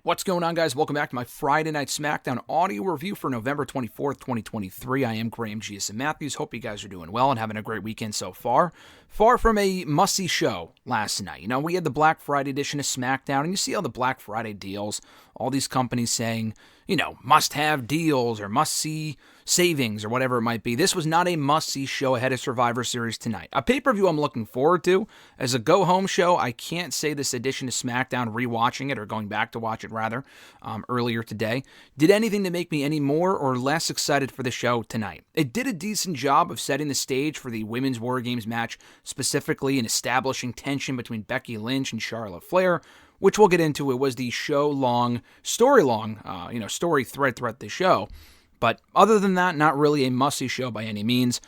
What's going on, guys? Welcome back to my Friday Night SmackDown audio review for November 24th, 2023. I am Graham G.S. Matthews. Hope you guys are doing well and having a great weekend so far. Far from a must-see show last night. You know, we had the Black Friday edition of SmackDown, and you see all the Black Friday deals, all these companies saying, you know, must-have deals or must-see savings or whatever it might be. This was not a must-see show ahead of Survivor Series tonight. A pay-per-view I'm looking forward to. As a go-home show, I can't say this edition of SmackDown, rewatching it or going back to watch it rather, earlier today, did anything to make me any more or less excited for the show tonight. It did a decent job of setting the stage for the Women's WarGames match, specifically in establishing tension between Becky Lynch and Charlotte Flair, which we'll get into. It was the story thread throughout the show. But other than that, not really a must-see show by any means.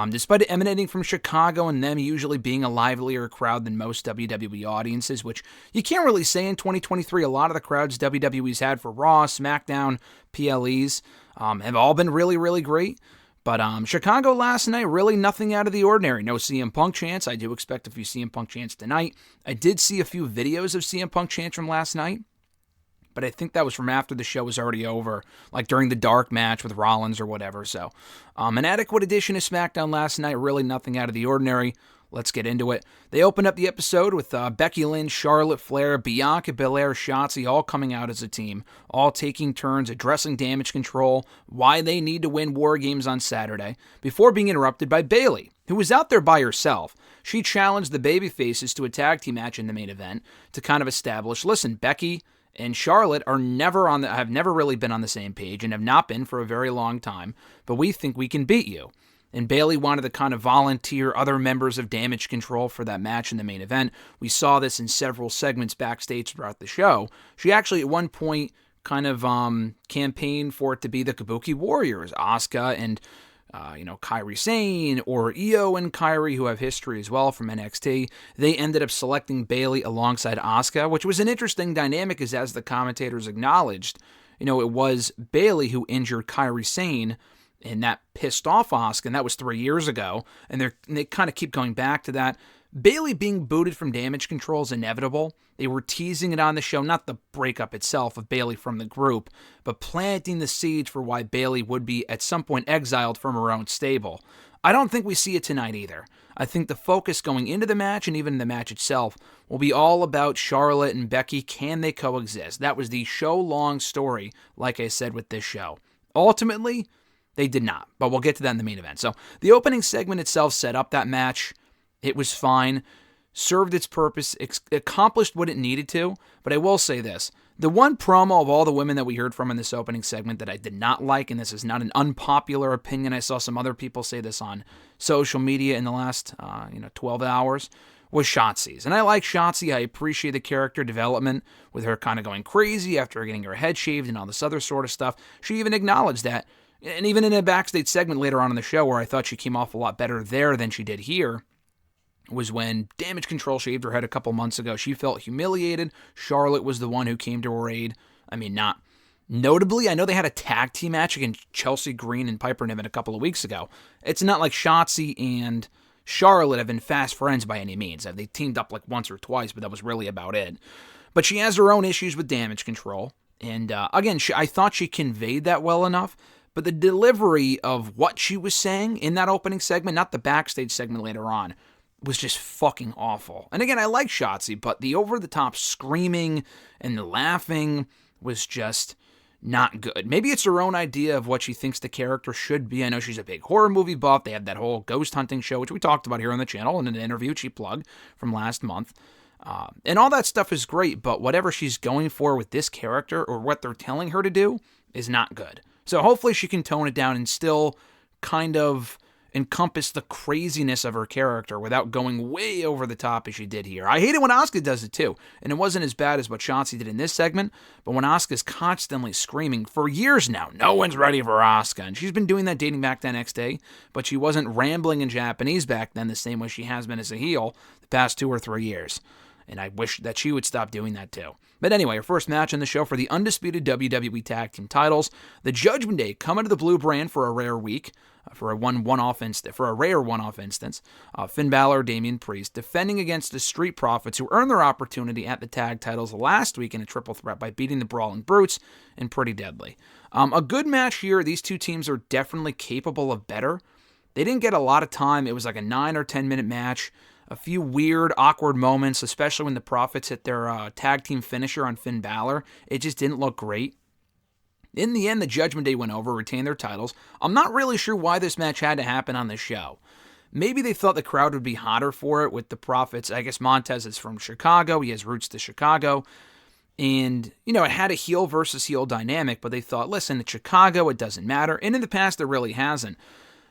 Despite it emanating from Chicago and them usually being a livelier crowd than most WWE audiences, which you can't really say in 2023. A lot of the crowds WWE's had for Raw, SmackDown, PLEs have all been really, really great. But Chicago last night, really nothing out of the ordinary. No CM Punk chants. I do expect a few CM Punk chants tonight. I did see a few videos of CM Punk chants from last night, but I think that was from after the show was already over, like during the dark match with Rollins or whatever. So an adequate edition of SmackDown last night, really nothing out of the ordinary. Let's get into it. They opened up the episode with Becky Lynch, Charlotte Flair, Bianca Belair, Shotzi all coming out as a team, all taking turns addressing Damage CTRL, why they need to win WarGames on Saturday, before being interrupted by Bayley, who was out there by herself. She challenged the babyfaces to a tag team match in the main event to kind of establish, listen, Becky and Charlotte have never really been on the same page and have not been for a very long time, but we think we can beat you. And Bayley wanted to kind of volunteer other members of Damage CTRL for that match in the main event. We saw this in several segments backstage throughout the show. She actually at one point kind of campaigned for it to be the Kabuki Warriors, Asuka and Kairi Sane, or Io and Kairi, who have history as well from NXT. They ended up selecting Bayley alongside Asuka, which was an interesting dynamic, as the commentators acknowledged, it was Bayley who injured Kairi Sane, and that pissed off Asuka, and that was 3 years ago, and they kind of keep going back to that. Bayley being booted from Damage CTRL is inevitable. They were teasing it on the show, not the breakup itself of Bayley from the group, but planting the seeds for why Bayley would be at some point exiled from her own stable. I don't think we see it tonight either. I think the focus going into the match and even the match itself will be all about Charlotte and Becky. Can they coexist? That was the show-long story, like I said, with this show. Ultimately, they did not, but we'll get to that in the main event. So the opening segment itself set up that match. It was fine, served its purpose, accomplished what it needed to, but I will say this. The one promo of all the women that we heard from in this opening segment that I did not like, and this is not an unpopular opinion, I saw some other people say this on social media in the last 12 hours, was Shotzi's. And I like Shotzi. I appreciate the character development with her kind of going crazy after getting her head shaved and all this other sort of stuff. She even acknowledged that. And even in a backstage segment later on in the show where I thought she came off a lot better there than she did here, was when Damage CTRL shaved her head a couple months ago. She felt humiliated. Charlotte was the one who came to her aid. I mean, not notably. I know they had a tag team match against Chelsea Green and Piper Niven a couple of weeks ago. It's not like Shotzi and Charlotte have been fast friends by any means. They teamed up like once or twice, but that was really about it. But she has her own issues with Damage CTRL. And again, I thought she conveyed that well enough. But the delivery of what she was saying in that opening segment, not the backstage segment later on, was just fucking awful. And again, I like Shotzi, but the over-the-top screaming and the laughing was just not good. Maybe it's her own idea of what she thinks the character should be. I know she's a big horror movie buff. They have that whole ghost hunting show, which we talked about here on the channel in an interview she plugged from last month. And all that stuff is great, but whatever she's going for with this character or what they're telling her to do is not good. So hopefully she can tone it down and still kind of encompass the craziness of her character without going way over the top as she did here. I hate it when Asuka does it too, and it wasn't as bad as what Shotzi did in this segment, but when Asuka's constantly screaming for years now, no one's ready for Asuka, and she's been doing that dating back to NXT, but she wasn't rambling in Japanese back then the same way she has been as a heel the past 2 or 3 years. And I wish that she would stop doing that too. But anyway, our first match on the show for the undisputed WWE Tag Team titles. The Judgment Day coming to the Blue Brand for a rare week, for a rare one-off instance. Finn Balor, Damian Priest, defending against the Street Profits, who earned their opportunity at the tag titles last week in a triple threat by beating the Brawling Brutes and Pretty Deadly. A good match here. These two teams are definitely capable of better. They didn't get a lot of time. It was like a 9 or 10 minute match. A few weird, awkward moments, especially when the Profits hit their tag team finisher on Finn Balor. It just didn't look great. In the end, the Judgment Day went over, retained their titles. I'm not really sure why this match had to happen on the show. Maybe they thought the crowd would be hotter for it with the Profits. I guess Montez is from Chicago. He has roots to Chicago. And, it had a heel versus heel dynamic, but they thought, listen, it's Chicago, it doesn't matter. And in the past, it really hasn't.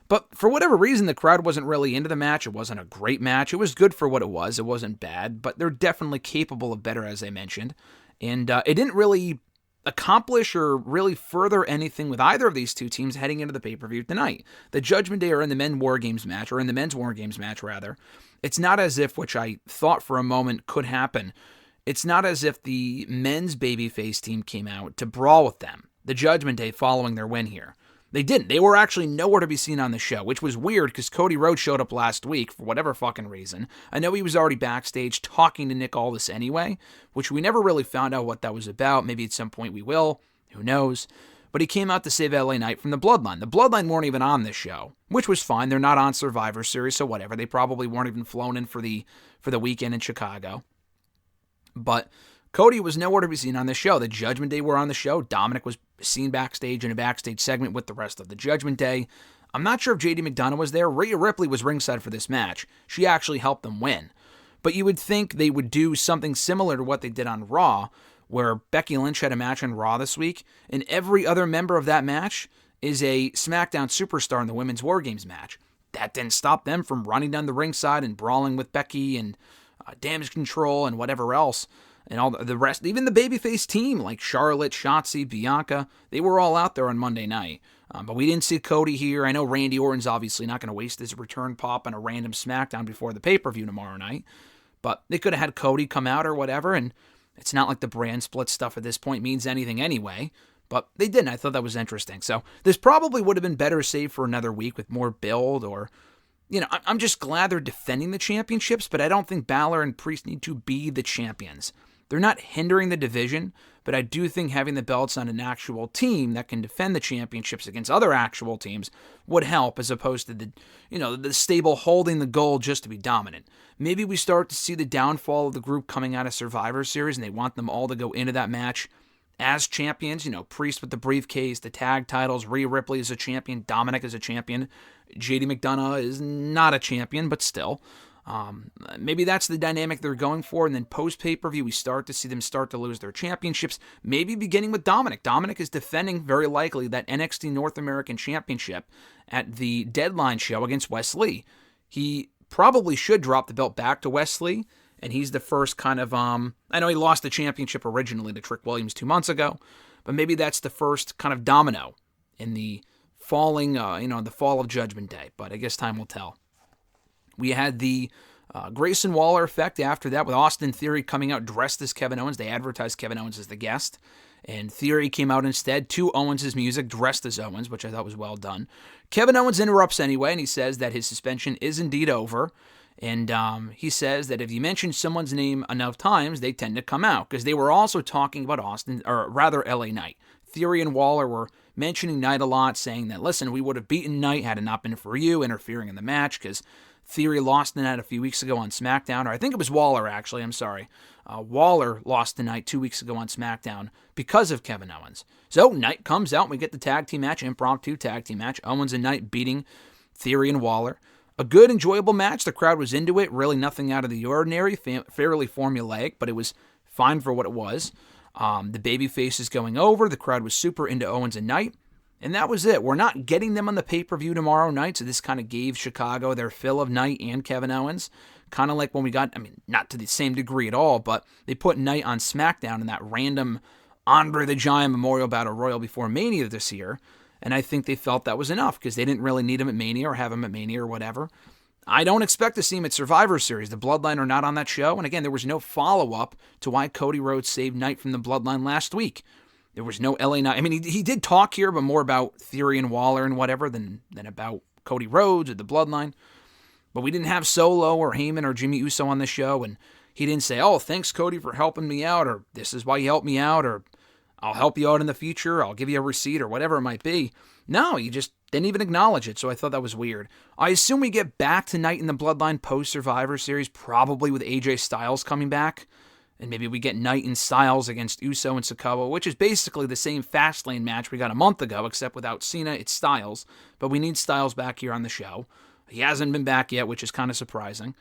But for whatever reason, the crowd wasn't really into the match. It wasn't a great match. It was good for what it was. It wasn't bad, but they're definitely capable of better, as I mentioned. And it didn't really accomplish or really further anything with either of these two teams heading into the pay-per-view tonight. The Judgment Day are in the men's WarGames match, rather. It's not as if, which I thought for a moment could happen, it's not as if the men's babyface team came out to brawl with them, the Judgment Day, following their win here. They didn't. They were actually nowhere to be seen on the show, which was weird because Cody Rhodes showed up last week for whatever fucking reason. I know he was already backstage talking to Nick Aldis anyway, which we never really found out what that was about. Maybe at some point we will. Who knows? But he came out to save LA Knight from the Bloodline. The Bloodline weren't even on this show, which was fine. They're not on Survivor Series, so whatever. They probably weren't even flown in for the weekend in Chicago. But Cody was nowhere to be seen on this show. The Judgment Day were on the show. Dominic was seen backstage in a backstage segment with the rest of the Judgment Day. I'm not sure if JD McDonough was there. Rhea Ripley was ringside for this match. She actually helped them win. But you would think they would do something similar to what they did on Raw, where Becky Lynch had a match on Raw this week, and every other member of that match is a SmackDown superstar in the Women's WarGames match. That didn't stop them from running down the ringside and brawling with Becky and Damage CTRL and whatever else. And all the rest, even the babyface team like Charlotte, Shotzi, Bianca, they were all out there on Monday night. But we didn't see Cody here. I know Randy Orton's obviously not going to waste his return pop on a random SmackDown before the pay-per-view tomorrow night. But they could have had Cody come out or whatever, and it's not like the brand split stuff at this point means anything anyway. But they didn't. I thought that was interesting. So this probably would have been better saved for another week with more build or... I'm just glad they're defending the championships, but I don't think Balor and Priest need to be the champions. They're not hindering the division, but I do think having the belts on an actual team that can defend the championships against other actual teams would help, as opposed to the stable holding the gold just to be dominant. Maybe we start to see the downfall of the group coming out of Survivor Series, and they want them all to go into that match as champions. Priest with the briefcase, the tag titles, Rhea Ripley is a champion, Dominic is a champion, JD McDonough is not a champion, but still. Maybe that's the dynamic they're going for, and then post-pay-per-view, we start to see them start to lose their championships, maybe beginning with Dominic. Dominic is defending, very likely, that NXT North American Championship at the Deadline show against Wes Lee. He probably should drop the belt back to Wes Lee, and he's the first kind of, I know he lost the championship originally to Trick Williams 2 months ago, but maybe that's the first kind of domino in the falling, the fall of Judgment Day, but I guess time will tell. We had the Grayson Waller effect after that with Austin Theory coming out dressed as Kevin Owens. They advertised Kevin Owens as the guest, and Theory came out instead to Owens' music dressed as Owens, which I thought was well done. Kevin Owens interrupts anyway, and he says that his suspension is indeed over, and he says that if you mention someone's name enough times, they tend to come out, because they were also talking about LA Knight. Theory and Waller were mentioning Knight a lot, saying that, listen, we would have beaten Knight had it not been for you interfering in the match, because Theory lost the night a few weeks ago on SmackDown, or I think it was Waller, actually, I'm sorry. Waller lost the night 2 weeks ago on SmackDown because of Kevin Owens. So Knight comes out, and we get the tag team match, impromptu tag team match, Owens and Knight beating Theory and Waller. A good, enjoyable match. The crowd was into it, really nothing out of the ordinary, fairly formulaic, but it was fine for what it was. The baby faces going over, the crowd was super into Owens and Knight. And that was it. We're not getting them on the pay-per-view tomorrow night, so this kind of gave Chicago their fill of Knight and Kevin Owens. Kind of like when we got, not to the same degree at all, but they put Knight on SmackDown in that random Andre the Giant Memorial Battle Royal before Mania this year, and I think they felt that was enough, because they didn't really need him at Mania or have him at Mania or whatever. I don't expect to see him at Survivor Series. The Bloodline are not on that show. And again, there was no follow-up to why Cody Rhodes saved Knight from the Bloodline last week. There was no LA Knight. I mean, he did talk here, but more about Theory and Waller and whatever than about Cody Rhodes or the Bloodline. But we didn't have Solo or Heyman or Jimmy Uso on the show. And he didn't say, oh, thanks, Cody, for helping me out, or this is why you helped me out, or I'll help you out in the future, I'll give you a receipt, or whatever it might be. No, he just didn't even acknowledge it, so I thought that was weird. I assume we get back to Knight in the Bloodline post-Survivor Series, probably with AJ Styles coming back, and maybe we get Knight and Styles against Uso and Sikoa, which is basically the same Fastlane match we got a month ago, except without Cena, it's Styles, but we need Styles back here on the show. He hasn't been back yet, which is kind of surprising.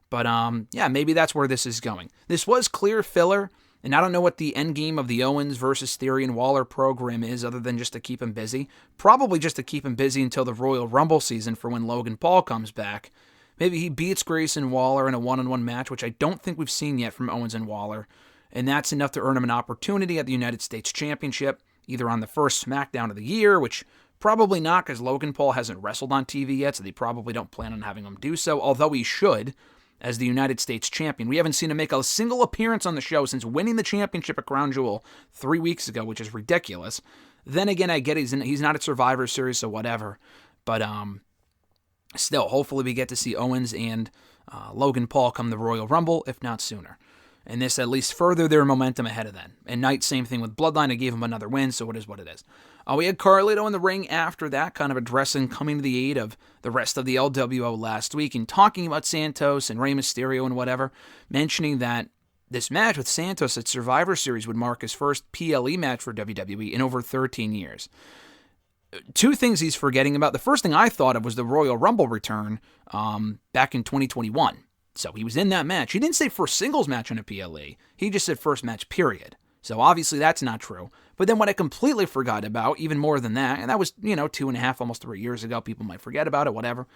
But, yeah, maybe that's where this is going. This was clear filler, and I don't know what the end game of the Owens versus Theory and Waller program is other than just to keep him busy. Probably just to keep him busy until the Royal Rumble season for when Logan Paul comes back. Maybe he beats Grayson Waller in a one-on-one match, which I don't think we've seen yet from Owens and Waller. And that's enough to earn him an opportunity at the United States Championship, either on the first SmackDown of the year, which probably not because Logan Paul hasn't wrestled on TV yet, so they probably don't plan on having him do so, although he should, as the United States champion. We haven't seen him make a single appearance on the show since winning the championship at Crown Jewel 3 weeks ago, which is ridiculous. Then again, I get he's not at Survivor Series, so whatever. But still, hopefully we get to see Owens and Logan Paul come the Royal Rumble, if not sooner. And this at least further their momentum ahead of then. And Knight, same thing with Bloodline. I gave him another win, so it is what it is. We had Carlito in the ring after that, kind of addressing, coming to the aid of the rest of the LWO last week and talking about Santos and Rey Mysterio and whatever, mentioning that this match with Santos at Survivor Series would mark his first PLE match for WWE in over 13 years. Two things he's forgetting about. The first thing I thought of was the Royal Rumble return back in 2021. So he was in that match. He didn't say first singles match in a PLE. He just said first match, period. So obviously that's not true. But then what I completely forgot about, even more than that, and that was, 2.5, almost 3 years ago. People might forget about it, whatever.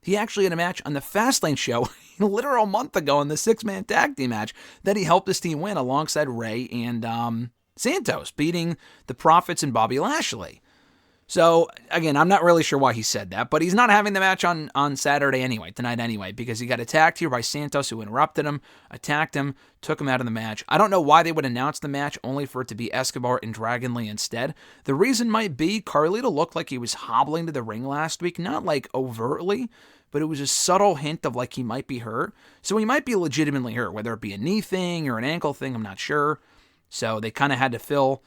He actually had a match on the Fastlane show a literal month ago in the 6-man tag team match that he helped his team win alongside Rey and Santos, beating the Profits and Bobby Lashley. So, again, I'm not really sure why he said that, but he's not having the match on Saturday anyway, tonight anyway, because he got attacked here by Santos, who interrupted him, attacked him, took him out of the match. I don't know why they would announce the match only for it to be Escobar and Dragon Lee instead. The reason might be Carlito looked like he was hobbling to the ring last week, not like overtly, but it was a subtle hint of like he might be hurt. So he might be legitimately hurt, whether it be a knee thing or an ankle thing, I'm not sure. So they kind of had to fill.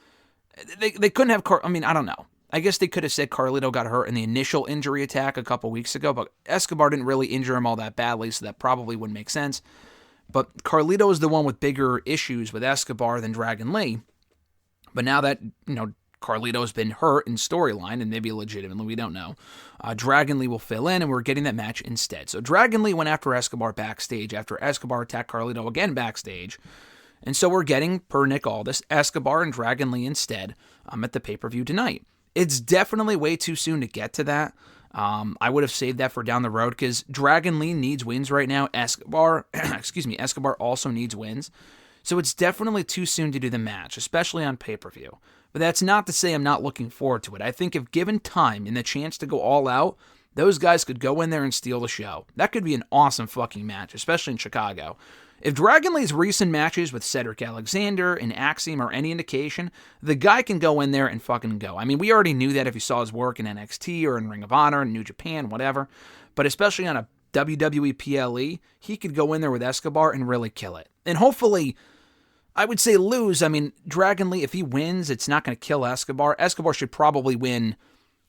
They couldn't have, I don't know. I guess they could have said Carlito got hurt in the initial injury attack a couple weeks ago, but Escobar didn't really injure him all that badly, so that probably wouldn't make sense. But Carlito is the one with bigger issues with Escobar than Dragon Lee. But now that, Carlito's been hurt in storyline, and maybe legitimately, we don't know, Dragon Lee will fill in, and we're getting that match instead. So Dragon Lee went after Escobar backstage after Escobar attacked Carlito again backstage. And so we're getting, per Nick Aldis, Escobar and Dragon Lee instead at the pay-per-view tonight. It's definitely way too soon to get to that. I would have saved that for down the road because Dragon Lee needs wins right now. Escobar also needs wins. So it's definitely too soon to do the match, especially on pay-per-view. But that's not to say I'm not looking forward to it. I think if given time and the chance to go all out, those guys could go in there and steal the show. That could be an awesome fucking match, especially in Chicago. If Dragon Lee's recent matches with Cedric Alexander and Axiom are any indication, the guy can go in there and fucking go. I mean, we already knew that if you saw his work in NXT or in Ring of Honor, in New Japan, whatever. But especially on a WWE PLE, he could go in there with Escobar and really kill it. And hopefully, I would say lose. I mean, Dragon Lee, if he wins, it's not going to kill Escobar. Escobar should probably win.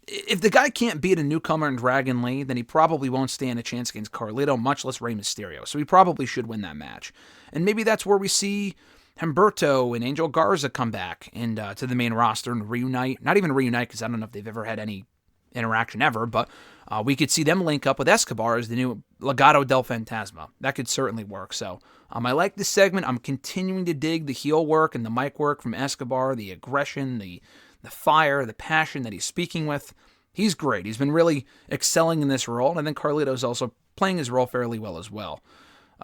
If the guy can't beat a newcomer in Dragon Lee, then he probably won't stand a chance against Carlito, much less Rey Mysterio. So he probably should win that match. And maybe that's where we see Humberto and Angel Garza come back and to the main roster and reunite. Not even reunite, because I don't know if they've ever had any interaction ever, but we could see them link up with Escobar as the new Legado del Fantasma. That could certainly work. So I like this segment. I'm continuing to dig the heel work and the mic work from Escobar, the aggression, the fire, the passion that he's speaking with. He's great. He's been really excelling in this role, and I think Carlito's also playing his role fairly well as well.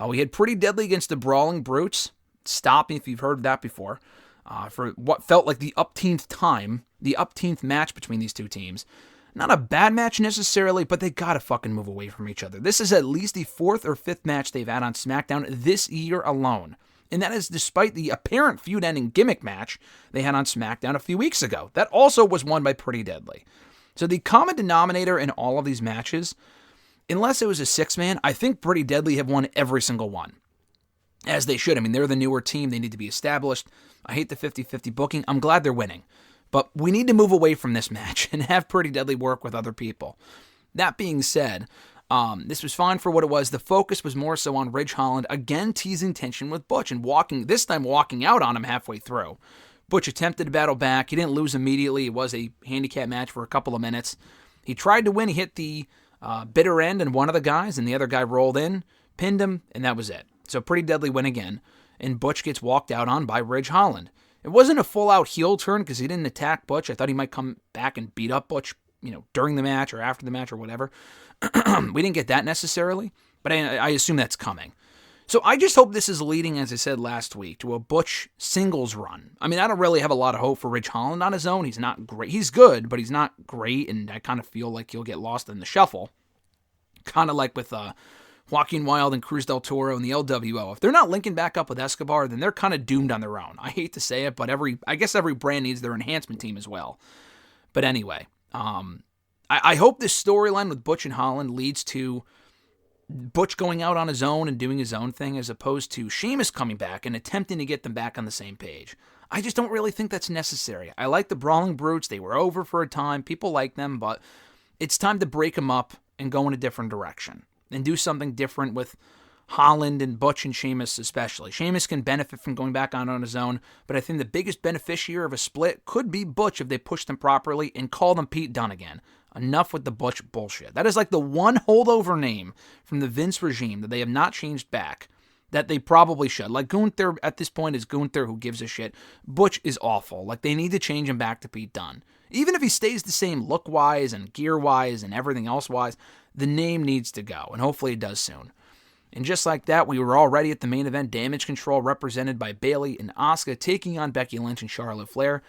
We had Pretty Deadly against the Brawling Brutes. Stop me if you've heard that before. For what felt like the upteenth time, the upteenth match between these two teams. Not a bad match necessarily, but they gotta fucking move away from each other. This is at least the 4th or 5th match they've had on SmackDown this year alone. And that is despite the apparent feud-ending gimmick match they had on SmackDown a few weeks ago. That also was won by Pretty Deadly. So the common denominator in all of these matches, unless it was a 6-man, I think Pretty Deadly have won every single one. As they should. I mean, they're the newer team. They need to be established. I hate the 50-50 booking. I'm glad they're winning. But we need to move away from this match and have Pretty Deadly work with other people. That being said, this was fine for what it was. The focus was more so on Ridge Holland, again teasing tension with Butch and this time walking out on him halfway through. Butch attempted to battle back. He didn't lose immediately. It was a handicap match for a couple of minutes. He tried to win. He hit the bitter end and one of the guys, and the other guy rolled in, pinned him, and that was it. So Pretty Deadly win again, and Butch gets walked out on by Ridge Holland. It wasn't a full-out heel turn because he didn't attack Butch. I thought he might come back and beat up Butch, during the match or after the match or whatever. We didn't get that necessarily, but I assume that's coming. So I just hope this is leading, as I said last week, to a Butch singles run. I mean, I don't really have a lot of hope for Ridge Holland on his own. He's not great. He's good, but he's not great, and I kind of feel like he'll get lost in the shuffle. Kind of like with Joaquin Wilde and Cruz del Toro and the LWO. If they're not linking back up with Escobar, then they're kind of doomed on their own. I hate to say it, but I guess every brand needs their enhancement team as well. But anyway, I hope this storyline with Butch and Holland leads to Butch going out on his own and doing his own thing as opposed to Sheamus coming back and attempting to get them back on the same page. I just don't really think that's necessary. I like the Brawling Brutes. They were over for a time. People like them, but it's time to break them up and go in a different direction and do something different with Holland and Butch and Sheamus especially. Sheamus can benefit from going back on his own, but I think the biggest beneficiary of a split could be Butch if they push them properly and call them Pete Dunne again. Enough with the Butch bullshit. That is like the one holdover name from the Vince regime that they have not changed back that they probably should. Like Gunther at this point is Gunther, who gives a shit. Butch is awful. Like they need to change him back to Pete Dunne. Even if he stays the same look-wise and gear-wise and everything else-wise, the name needs to go, and hopefully it does soon. And just like that, we were already at the main event, Damage CTRL represented by Bayley and Asuka taking on Becky Lynch and Charlotte Flair.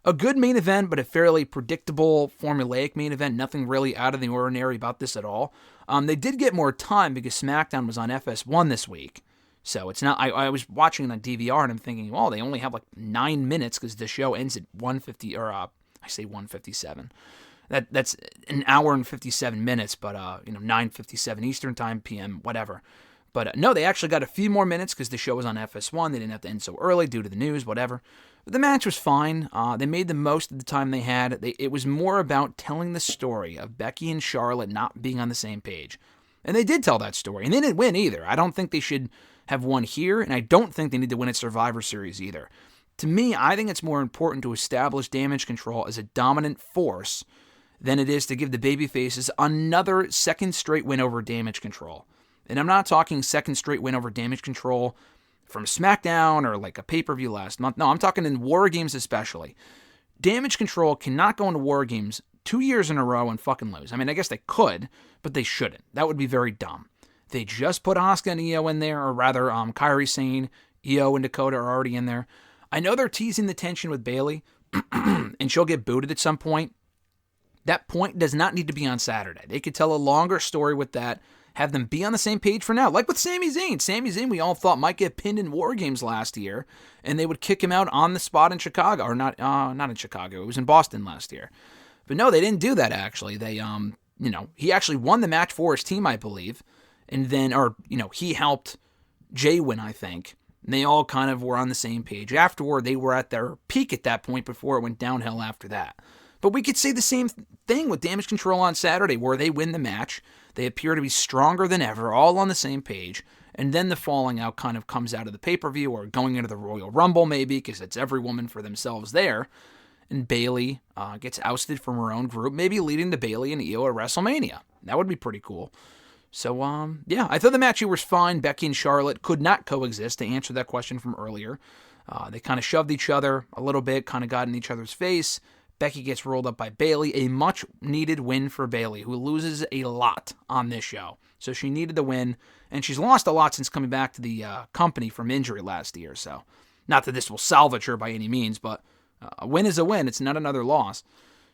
A good main event, but a fairly predictable, formulaic main event. Nothing really out of the ordinary about this at all. They did get more time because SmackDown was on FS1 this week. So it's not. I was watching it on DVR and I'm thinking, well, they only have like 9 minutes because the show ends at 1:50 or I say 1:57. That's an hour and 57 minutes, but 9:57 Eastern Time, PM, whatever. But no, they actually got a few more minutes because the show was on FS1. They didn't have to end so early due to the news, whatever. But the match was fine. They made the most of the time they had. It was more about telling the story of Becky and Charlotte not being on the same page. And they did tell that story, and they didn't win either. I don't think they should have won here, and I don't think they need to win at Survivor Series either. To me, I think it's more important to establish Damage CTRL as a dominant force than it is to give the babyfaces another second straight win over Damage CTRL. And I'm not talking second straight win over Damage CTRL from SmackDown or like a pay-per-view last month. No, I'm talking in WarGames especially. Damage CTRL cannot go into WarGames 2 years in a row and fucking lose. I mean, I guess they could, but they shouldn't. That would be very dumb. They just put Asuka and Io in there, or rather, Kairi Sane, Io and Dakota are already in there. I know they're teasing the tension with Bayley, and she'll get booted at some point. That point does not need to be on Saturday. They could tell a longer story with that, have them be on the same page for now. Like with Sami Zayn. Sami Zayn we all thought might get pinned in WarGames last year, and they would kick him out on the spot in Chicago. Or not in Chicago. It was in Boston last year. But no, they didn't do that actually. They, he actually won the match for his team, I believe. And then, he helped Jay win, I think. And they all kind of were on the same page. Afterward, they were at their peak at that point before it went downhill after that. But we could say the same thing with Damage CTRL on Saturday, where they win the match. They appear to be stronger than ever, all on the same page. And then the falling out kind of comes out of the pay-per-view or going into the Royal Rumble maybe, because it's every woman for themselves there. And Bayley gets ousted from her own group, maybe leading to Bayley and Io at WrestleMania. That would be pretty cool. So, I thought the match here was fine. Becky and Charlotte could not coexist, to answer that question from earlier. They kind of shoved each other a little bit, kind of got in each other's face. Becky gets rolled up by Bayley. A much-needed win for Bayley, who loses a lot on this show. So she needed the win, and she's lost a lot since coming back to the company from injury last year. So, not that this will salvage her by any means, but a win is a win. It's not another loss.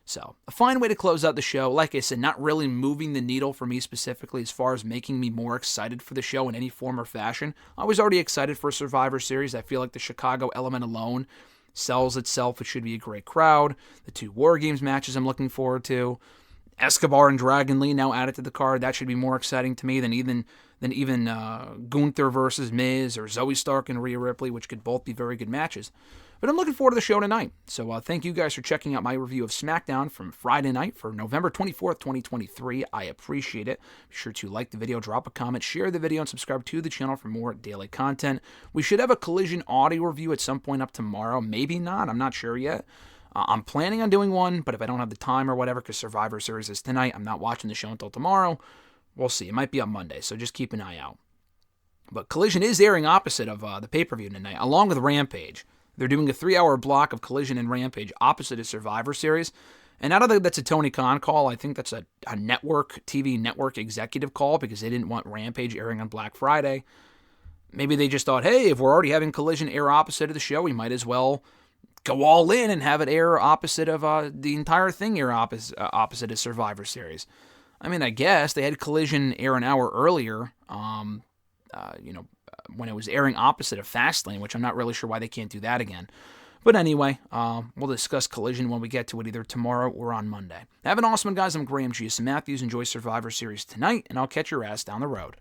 So, a fine way to close out the show. Like I said, not really moving the needle for me specifically as far as making me more excited for the show in any form or fashion. I was already excited for Survivor Series. I feel like the Chicago element alone sells itself. It should be a great crowd. The 2 WarGames matches I'm looking forward to. Escobar and Dragon Lee now added to the card. That should be more exciting to me than even Gunther versus Miz or Zoe Stark and Rhea Ripley, which could both be very good matches. But I'm looking forward to the show tonight. So thank you guys for checking out my review of SmackDown from Friday night for November 24th, 2023. I appreciate it. Be sure to like the video, drop a comment, share the video, and subscribe to the channel for more daily content. We should have a Collision audio review at some point up tomorrow. Maybe not. I'm not sure yet. I'm planning on doing one, but if I don't have the time or whatever, because Survivor Series is tonight, I'm not watching the show until tomorrow. We'll see. It might be on Monday, so just keep an eye out. But Collision is airing opposite of the pay-per-view tonight, along with Rampage. They're doing a 3-hour block of Collision and Rampage opposite of Survivor Series. And I don't think that's a Tony Khan call. I think that's a TV network executive call because they didn't want Rampage airing on Black Friday. Maybe they just thought, hey, if we're already having Collision air opposite of the show, we might as well go all in and have it air opposite of the entire thing air opposite of Survivor Series. I mean, I guess they had Collision air an hour earlier, when it was airing opposite of Fastlane, which I'm not really sure why they can't do that again. But anyway, we'll discuss Collision when we get to it either tomorrow or on Monday. Have an awesome one, guys. I'm Graham G.S. Matthews. Enjoy Survivor Series tonight, and I'll catch your ass down the road.